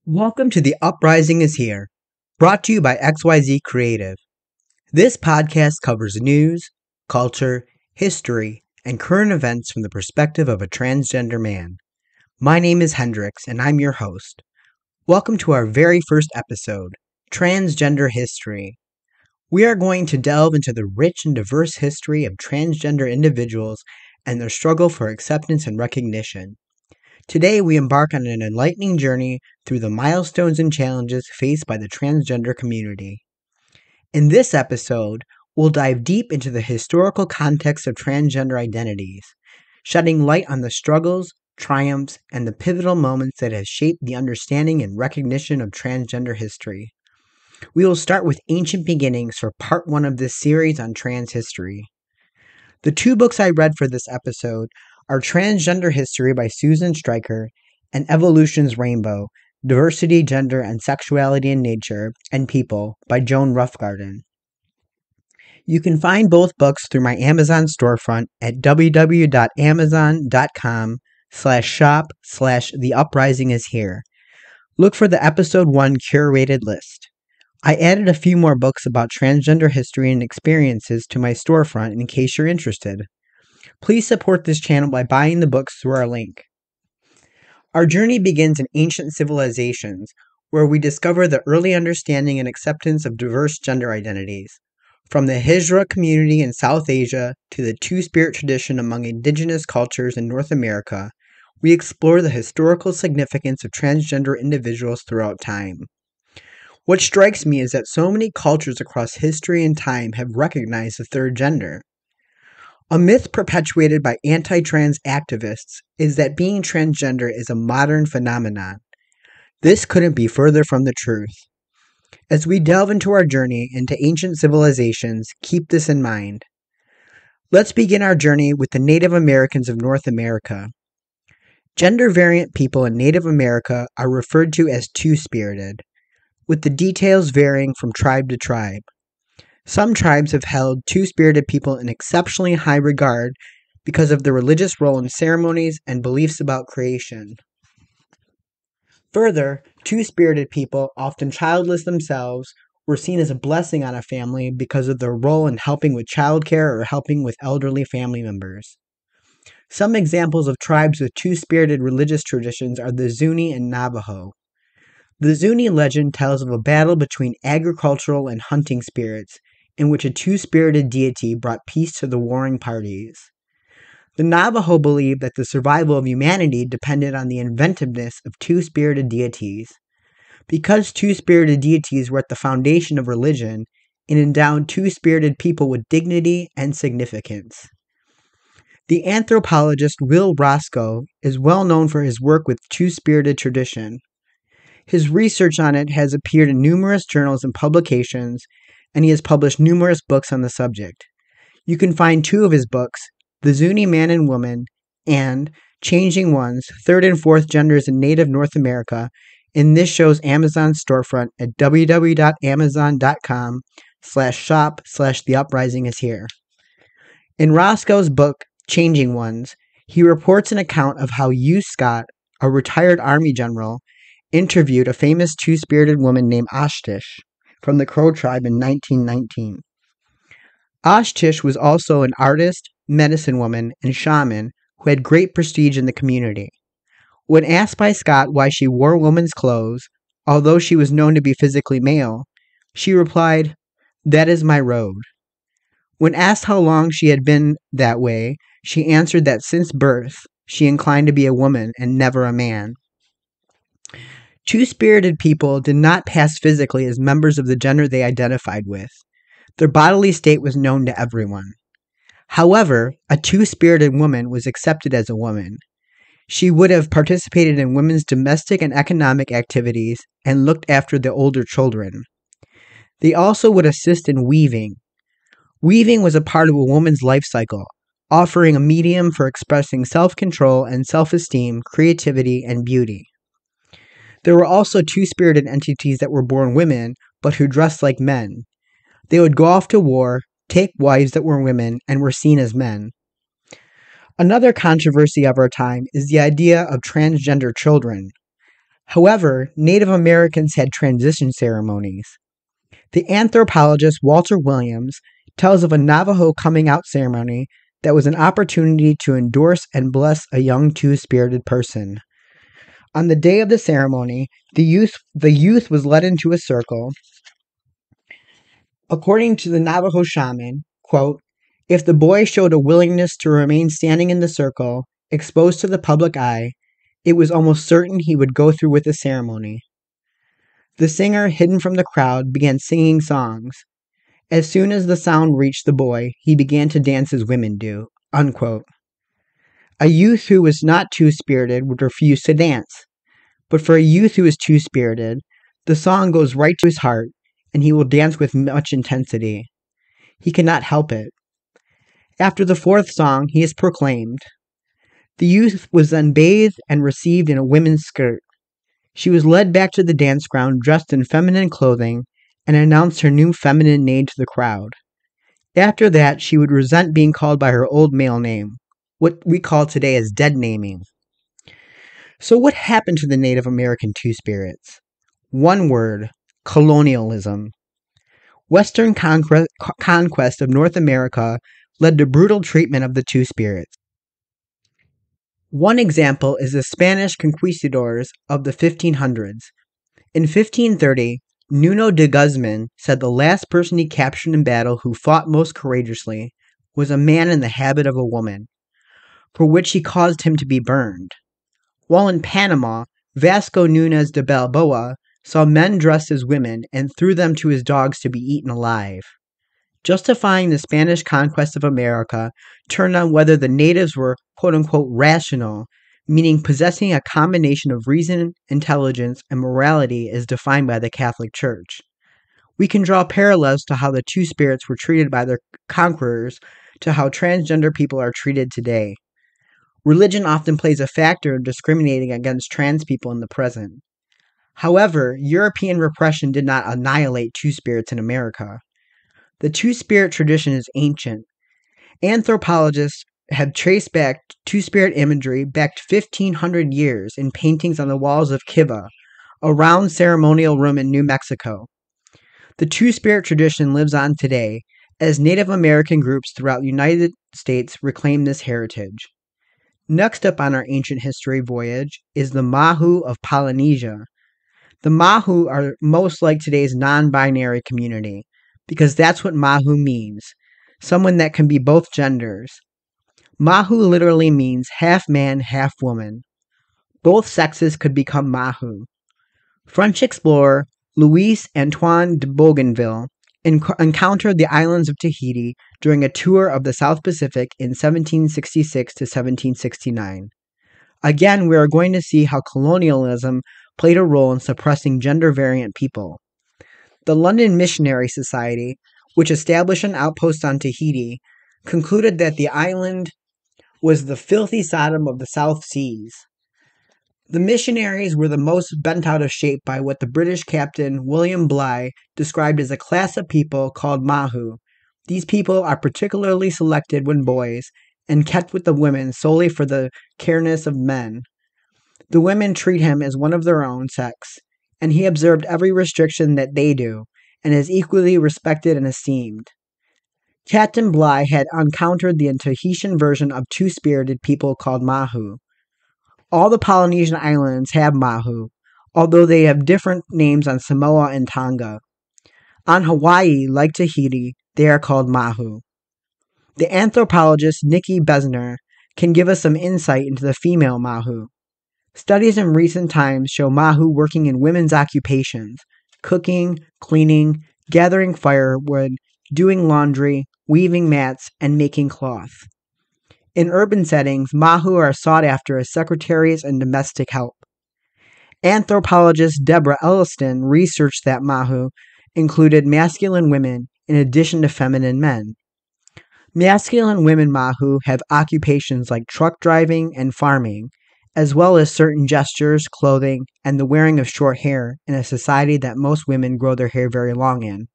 Welcome to The Uprising is Here, brought to you by XYZ Creative. This podcast covers news, culture, history, and current events from the perspective of a transgender man. My name is Hendrix, and I'm your host. Welcome to our very first episode, Transgender History. We are going to delve into the rich and diverse history of transgender individuals and their struggle for acceptance and recognition. Today, we embark on an enlightening journey through the milestones and challenges faced by the transgender community. In this episode, we'll dive deep into the historical context of transgender identities, shedding light on the struggles, triumphs, and the pivotal moments that have shaped the understanding and recognition of transgender history. We will start with ancient beginnings for part 1 of this series on trans history. The two books I read for this episode are Transgender History by Susan Stryker and Evolution's Rainbow, Diversity, Gender, and Sexuality in Nature and People by Joan Roughgarden. You can find both books through my Amazon storefront at www.amazon.com/shop/The Uprising is Here. Look for the episode 1 curated list. I added a few more books about transgender history and experiences to my storefront in case you're interested. Please support this channel by buying the books through our link. Our journey begins in ancient civilizations, where we discover the early understanding and acceptance of diverse gender identities. From the Hijra community in South Asia to the Two-Spirit tradition among indigenous cultures in North America, we explore the historical significance of transgender individuals throughout time. What strikes me is that so many cultures across history and time have recognized the third gender. A myth perpetuated by anti-trans activists is that being transgender is a modern phenomenon. This couldn't be further from the truth. As we delve into our journey into ancient civilizations, keep this in mind. Let's begin our journey with the Native Americans of North America. Gender-variant people in Native America are referred to as two-spirited, with the details varying from tribe to tribe. Some tribes have held two-spirited people in exceptionally high regard because of their religious role in ceremonies and beliefs about creation. Further, two-spirited people, often childless themselves, were seen as a blessing on a family because of their role in helping with childcare or helping with elderly family members. Some examples of tribes with two-spirited religious traditions are the Zuni and Navajo. The Zuni legend tells of a battle between agricultural and hunting spirits, in which a two-spirited deity brought peace to the warring parties. The Navajo believed that the survival of humanity depended on the inventiveness of two-spirited deities. Because two-spirited deities were at the foundation of religion, it endowed two-spirited people with dignity and significance. The anthropologist Will Roscoe is well known for his work with two-spirited tradition. His research on it has appeared in numerous journals and publications, and he has published numerous books on the subject. You can find two of his books, The Zuni Man and Woman and Changing Ones, Third and Fourth Genders in Native North America, in this show's Amazon storefront at www.amazon.com/shop/The Uprising is Here. In Roscoe's book, Changing Ones, he reports an account of how Hugh Scott, a retired Army general, interviewed a famous two-spirited woman named Oshtish from the Crow tribe in 1919. Oshtish was also an artist, medicine woman, and shaman who had great prestige in the community. When asked by Scott why she wore woman's clothes, although she was known to be physically male, she replied, "That is my road." When asked how long she had been that way, she answered that since birth, she inclined to be a woman and never a man. Two-spirited people did not pass physically as members of the gender they identified with. Their bodily state was known to everyone. However, a two-spirited woman was accepted as a woman. She would have participated in women's domestic and economic activities and looked after the older children. They also would assist in weaving. Weaving was a part of a woman's life cycle, offering a medium for expressing self-control and self-esteem, creativity, and beauty. There were also two-spirited entities that were born women, but who dressed like men. They would go off to war, take wives that were women, and were seen as men. Another controversy of our time is the idea of transgender children. However, Native Americans had transition ceremonies. The anthropologist Walter Williams tells of a Navajo coming out ceremony that was an opportunity to endorse and bless a young two-spirited person. On the day of the ceremony, the youth was led into a circle. According to the Navajo shaman, quote, if the boy showed a willingness to remain standing in the circle, exposed to the public eye, it was almost certain he would go through with the ceremony. The singer, hidden from the crowd, began singing songs. As soon as the sound reached the boy, he began to dance as women do. Unquote. A youth who was not two-spirited would refuse to dance. But for a youth who is two-spirited, the song goes right to his heart, and he will dance with much intensity. He cannot help it. After the fourth song, he is proclaimed. The youth was then bathed and received in a women's skirt. She was led back to the dance ground dressed in feminine clothing and announced her new feminine name to the crowd. After that, she would resent being called by her old male name, what we call today as dead naming. So what happened to the Native American two-spirits? One word, colonialism. Western conquest of North America led to brutal treatment of the two-spirits. One example is the Spanish conquistadors of the 1500s. In 1530, Nuno de Guzman said the last person he captured in battle who fought most courageously was a man in the habit of a woman, for which he caused him to be burned. While in Panama, Vasco Núñez de Balboa saw men dressed as women and threw them to his dogs to be eaten alive. Justifying the Spanish conquest of America turned on whether the natives were quote-unquote rational, meaning possessing a combination of reason, intelligence, and morality as defined by the Catholic Church. We can draw parallels to how the two spirits were treated by their conquerors to how transgender people are treated today. Religion often plays a factor in discriminating against trans people in the present. However, European repression did not annihilate two spirits in America. The two-spirit tradition is ancient. Anthropologists have traced back two-spirit imagery back to 1,500 years in paintings on the walls of Kiva, a round ceremonial room in New Mexico. The two-spirit tradition lives on today as Native American groups throughout the United States reclaim this heritage. Next up on our ancient history voyage is the Mahu of Polynesia. The Mahu are most like today's non-binary community, because that's what Mahu means, someone that can be both genders. Mahu literally means half man, half woman. Both sexes could become Mahu. French explorer Louis Antoine de Bougainville encountered the islands of Tahiti during a tour of the South Pacific in 1766 to 1769. Again, we are going to see how colonialism played a role in suppressing gender-variant people. The London Missionary Society, which established an outpost on Tahiti, concluded that the island was the filthy Sodom of the South Seas. The missionaries were the most bent out of shape by what the British captain William Bligh described as a class of people called Mahu. These people are particularly selected when boys and kept with the women solely for the careness of men. The women treat him as one of their own sex, and he observed every restriction that they do, and is equally respected and esteemed. Captain Bligh had encountered the Tahitian version of two-spirited people called Mahu. All the Polynesian islands have Mahu, although they have different names on Samoa and Tonga. On Hawaii, like Tahiti, they are called Mahu. The anthropologist Nikki Besner can give us some insight into the female Mahu. Studies in recent times show Mahu working in women's occupations, cooking, cleaning, gathering firewood, doing laundry, weaving mats, and making cloth. In urban settings, Mahu are sought after as secretaries and domestic help. Anthropologist Deborah Elliston researched that Mahu included masculine women in addition to feminine men. Masculine women Mahu have occupations like truck driving and farming, as well as certain gestures, clothing, and the wearing of short hair in a society that most women grow their hair very long in.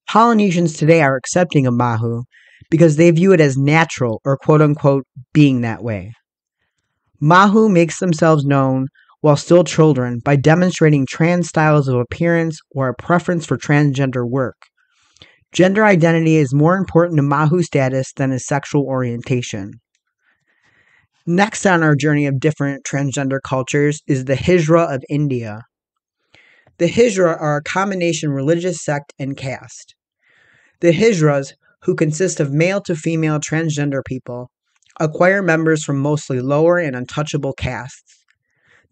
Polynesians today are accepting of Mahu because they view it as natural or quote-unquote being that way. Mahu makes themselves known while still children by demonstrating trans styles of appearance or a preference for transgender work. Gender identity is more important to Mahu status than his sexual orientation. Next on our journey of different transgender cultures is the Hijra of India. The Hijra are a combination religious sect and caste. The Hijras, who consist of male to female transgender people, acquire members from mostly lower and untouchable castes.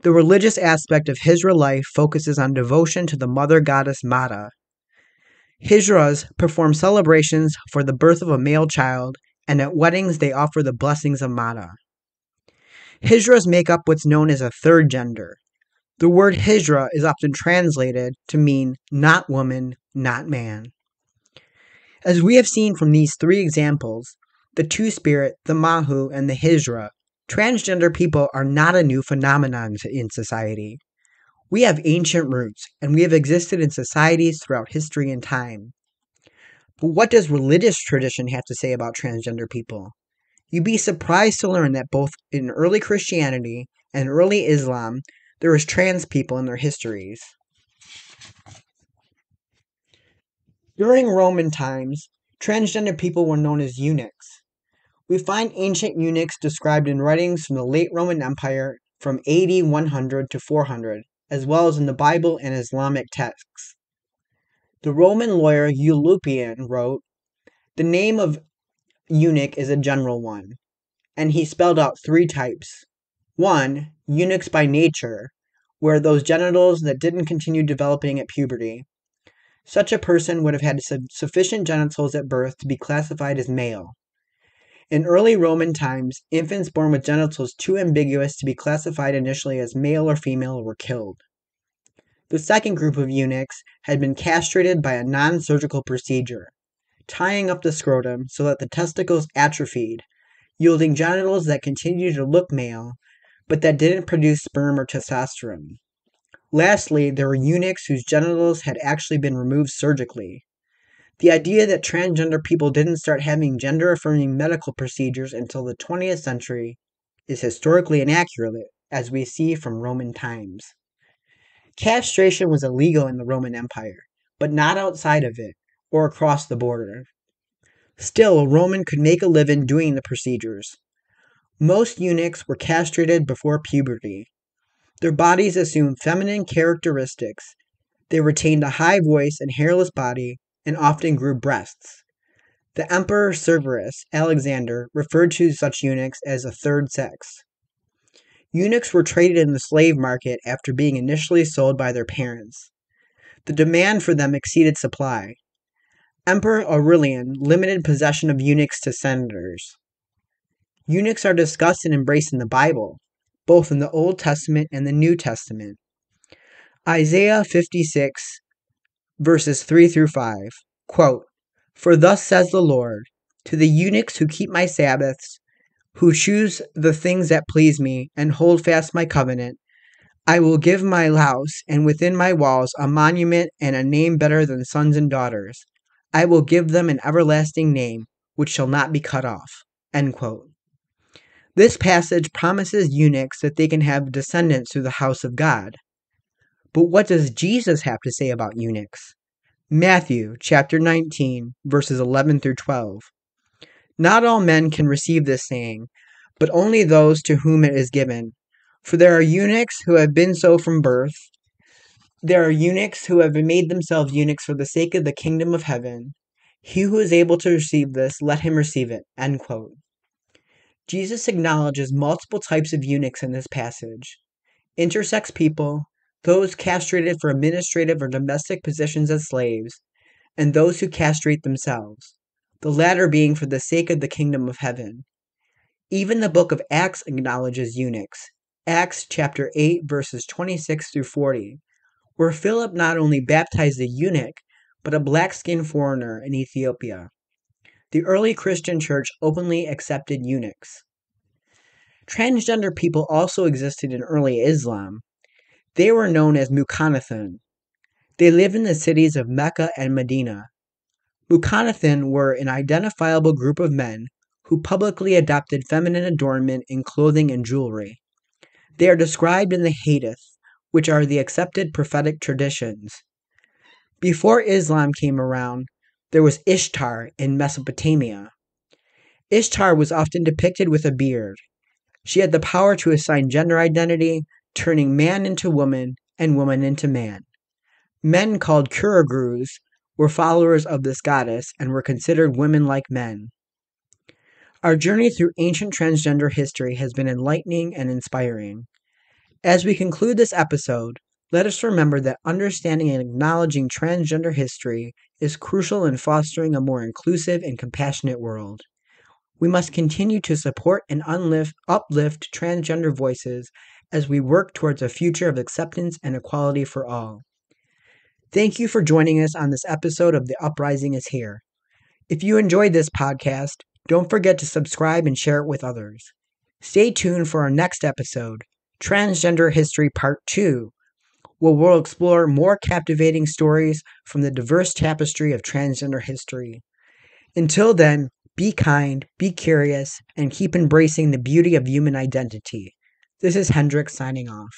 The religious aspect of Hijra life focuses on devotion to the mother goddess Mata. Hijras perform celebrations for the birth of a male child, and at weddings they offer the blessings of Mata. Hijras make up what's known as a third gender. The word Hijra is often translated to mean not woman, not man. As we have seen from these three examples, the Two-Spirit, the Mahu, and the Hijra, transgender people are not a new phenomenon in society. We have ancient roots, and we have existed in societies throughout history and time. But what does religious tradition have to say about transgender people? You'd be surprised to learn that both in early Christianity and early Islam, there was trans people in their histories. During Roman times, transgender people were known as eunuchs. We find ancient eunuchs described in writings from the late Roman Empire from AD 100 to 400, as well as in the Bible and Islamic texts. The Roman lawyer Eulopian wrote, "The name of eunuch is a general one," and he spelled out three types. 1. Eunuchs by nature, where those genitals that didn't continue developing at puberty. Such a person would have had sufficient genitals at birth to be classified as male. In early Roman times, infants born with genitals too ambiguous to be classified initially as male or female were killed. The second group of eunuchs had been castrated by a non-surgical procedure, tying up the scrotum so that the testicles atrophied, yielding genitals that continued to look male, but that didn't produce sperm or testosterone. Lastly, there were eunuchs whose genitals had actually been removed surgically. The idea that transgender people didn't start having gender-affirming medical procedures until the 20th century is historically inaccurate, as we see from Roman times. Castration was illegal in the Roman Empire, but not outside of it, or across the border. Still, a Roman could make a living doing the procedures. Most eunuchs were castrated before puberty. Their bodies assumed feminine characteristics. They retained a high voice and hairless body, and often grew breasts. The Emperor Severus Alexander referred to such eunuchs as a third sex. Eunuchs were traded in the slave market after being initially sold by their parents. The demand for them exceeded supply. Emperor Aurelian limited possession of eunuchs to senators. Eunuchs are discussed and embraced in the Bible, both in the Old Testament and the New Testament. Isaiah 56, verses 3 through 5, quote, "For thus says the Lord, to the eunuchs who keep my Sabbaths, who choose the things that please me, and hold fast my covenant, I will give my house and within my walls a monument and a name better than sons and daughters. I will give them an everlasting name, which shall not be cut off." End quote. This passage promises eunuchs that they can have descendants through the house of God. But what does Jesus have to say about eunuchs? Matthew chapter 19, verses 11 through 12. "Not all men can receive this saying, but only those to whom it is given. For there are eunuchs who have been so from birth. There are eunuchs who have made themselves eunuchs for the sake of the kingdom of heaven. He who is able to receive this, let him receive it." End quote. Jesus acknowledges multiple types of eunuchs in this passage. Intersex people, those castrated for administrative or domestic positions as slaves, and those who castrate themselves, the latter being for the sake of the kingdom of heaven. Even the book of Acts acknowledges eunuchs. Acts chapter 8, verses 26 through 40, where Philip not only baptized a eunuch, but a black-skinned foreigner in Ethiopia. The early Christian church openly accepted eunuchs. Transgender people also existed in early Islam. They were known as Muqanathin. They lived in the cities of Mecca and Medina. Muqanathin were an identifiable group of men who publicly adopted feminine adornment in clothing and jewelry. They are described in the Hadith, which are the accepted prophetic traditions. Before Islam came around, there was Ishtar in Mesopotamia. Ishtar was often depicted with a beard. She had the power to assign gender identity, turning man into woman and woman into man. Men called Kuragurus were followers of this goddess and were considered women like men. Our journey through ancient transgender history has been enlightening and inspiring. As we conclude this episode, let us remember that understanding and acknowledging transgender history is crucial in fostering a more inclusive and compassionate world. We must continue to support and uplift transgender voices as we work towards a future of acceptance and equality for all. Thank you for joining us on this episode of The Uprising is Here. If you enjoyed this podcast, don't forget to subscribe and share it with others. Stay tuned for our next episode, Transgender History Part 2, where we'll explore more captivating stories from the diverse tapestry of transgender history. Until then, be kind, be curious, and keep embracing the beauty of human identity. This is Hendrik signing off.